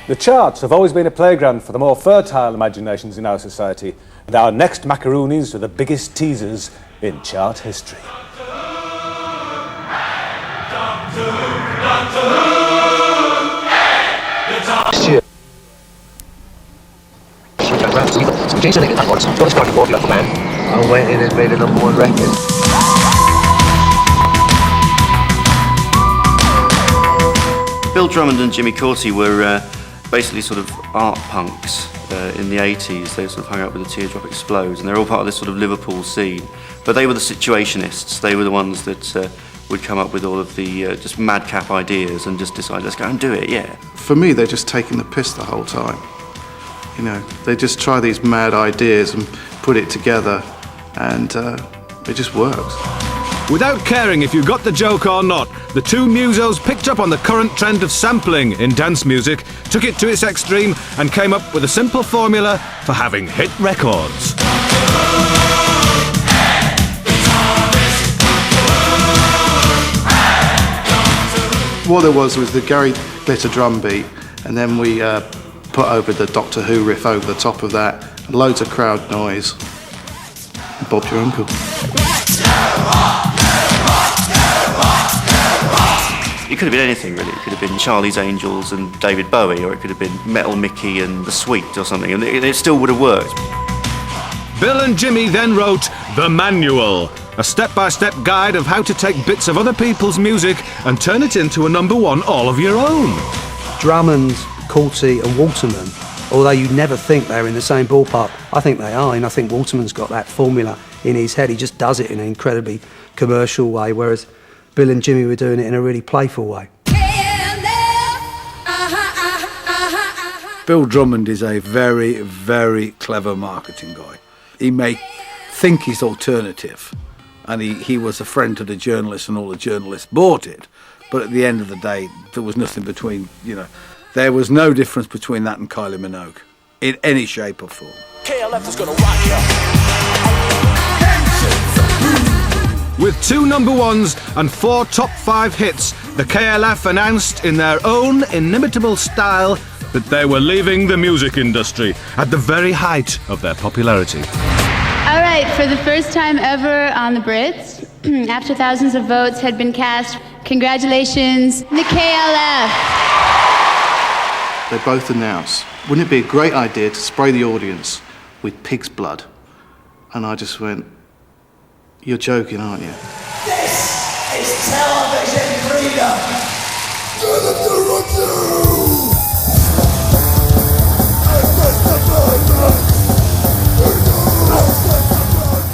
The charts have always been a playground for the more fertile imaginations in our society, and our next macaroonies are the biggest teasers in chart history. I went in and made a #1 record. Bill Drummond and Jimmy Cauty were basically sort of art punks in the 80s. They sort of hung out with the Teardrop Explodes, and they're all part of this sort of Liverpool scene. But they were the situationists. They were the ones that would come up with all of the just madcap ideas and just decide, let's go and do it, yeah. For me, they're just taking the piss the whole time. You know, they just try these mad ideas and put it together, and it just works. Without caring if you got the joke or not, the two musos picked up on the current trend of sampling in dance music, took it to its extreme, and came up with a simple formula for having hit records. What there was the Gary Glitter drum beat, and then we put over the Doctor Who riff over the top of that, and loads of crowd noise. Bob's your uncle. It could have been anything, really. It could have been Charlie's Angels and David Bowie, or it could have been Metal Mickey and The Sweet or something, and it still would have worked. Bill and Jimmy then wrote The Manual, a step-by-step guide of how to take bits of other people's music and turn it into a #1 all of your own. Drummond, Cauty and Waterman, although you'd never think they're in the same ballpark, I think they are, and I think Waterman's got that formula in his head. He just does it in an incredibly commercial way, whereas Bill and Jimmy were doing it in a really playful way. Bill Drummond is a very, very clever marketing guy. He may think he's alternative, and he was a friend to the journalists, and all the journalists bought it, but at the end of the day, there was nothing between, there was no difference between that and Kylie Minogue, in any shape or form. KLF is gonna rock ya. With 2 #1s and 4 top 5 hits, the KLF announced in their own inimitable style that they were leaving the music industry at the very height of their popularity. All right, for the first time ever on the Brits, after thousands of votes had been cast, congratulations, the KLF. They both announced, wouldn't it be a great idea to spray the audience with pig's blood? And I just went, you're joking, aren't you? This is television freedom.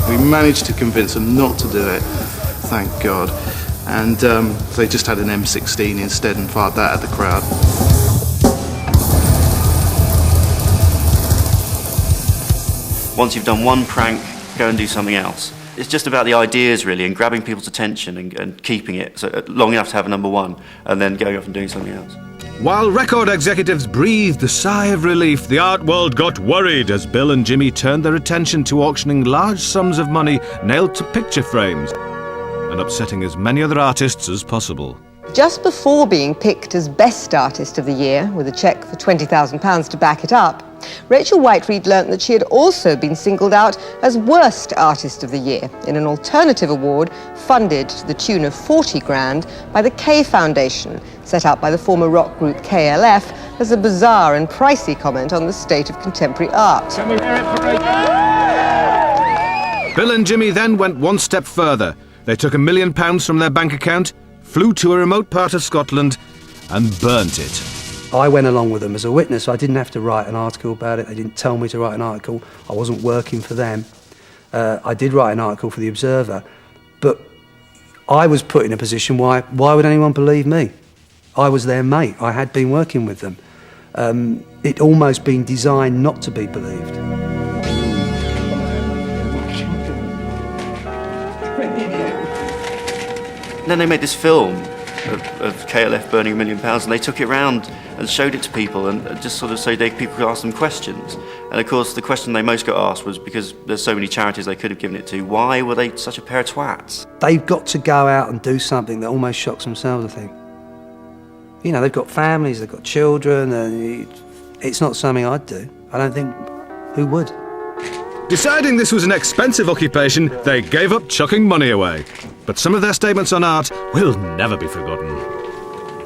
We managed to convince them not to do it, thank God. And they just had an M16 instead and fired that at the crowd. Once you've done one prank, go and do something else. It's just about the ideas, really, and grabbing people's attention and keeping it long enough to have a #1, and then going off and doing something else. While record executives breathed a sigh of relief, the art world got worried as Bill and Jimmy turned their attention to auctioning large sums of money nailed to picture frames and upsetting as many other artists as possible. Just before being picked as Best Artist of the Year, with a cheque for £20,000 to back it up, Rachel Whiteread learnt that she had also been singled out as Worst Artist of the Year in an alternative award funded to the tune of 40 grand by the K Foundation, set up by the former rock group KLF as a bizarre and pricey comment on the state of contemporary art. Can we hear it for Rachel? Bill and Jimmy then went one step further. They took £1 million from their bank account, flew to a remote part of Scotland and burnt it. I went along with them as a witness. I didn't have to write an article about it. They didn't tell me to write an article. I wasn't working for them. I did write an article for The Observer, but I was put in a position why would anyone believe me? I was their mate. I had been working with them. It almost been designed not to be believed. Then they made this film of KLF burning £1 million, and they took it around and showed it to people, and just sort of so people could ask them questions. And of course, the question they most got asked was, because there's so many charities they could have given it to, why were they such a pair of twats? They've got to go out and do something that almost shocks themselves, I think. You know, they've got families, they've got children, and it's not something I'd do. I don't think, who would? Deciding this was an expensive occupation, they gave up chucking money away. But some of their statements on art will never be forgotten.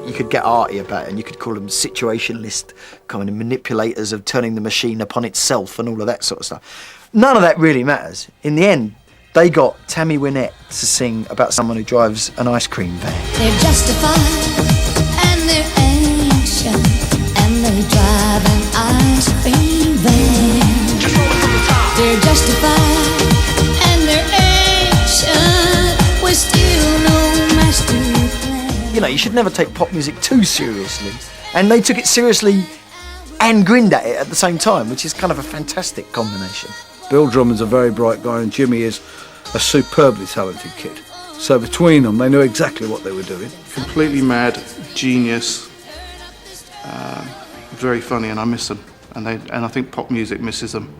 You could get arty about it, and you could call them situationalist kind of manipulators of turning the machine upon itself and all of that sort of stuff. None of that really matters. In the end, they got Tammy Wynette to sing about someone who drives an ice cream van. They're justified and they're ancient, and they drive an ice cream van. They're justified and they're ancient, we're still no master plan. You know, you should never take pop music too seriously. And they took it seriously and grinned at it at the same time, which is kind of a fantastic combination. Bill Drummond's a very bright guy and Jimmy is a superbly talented kid. So between them, they knew exactly what they were doing. Completely mad, genius, very funny, and I miss them. And I think pop music misses them.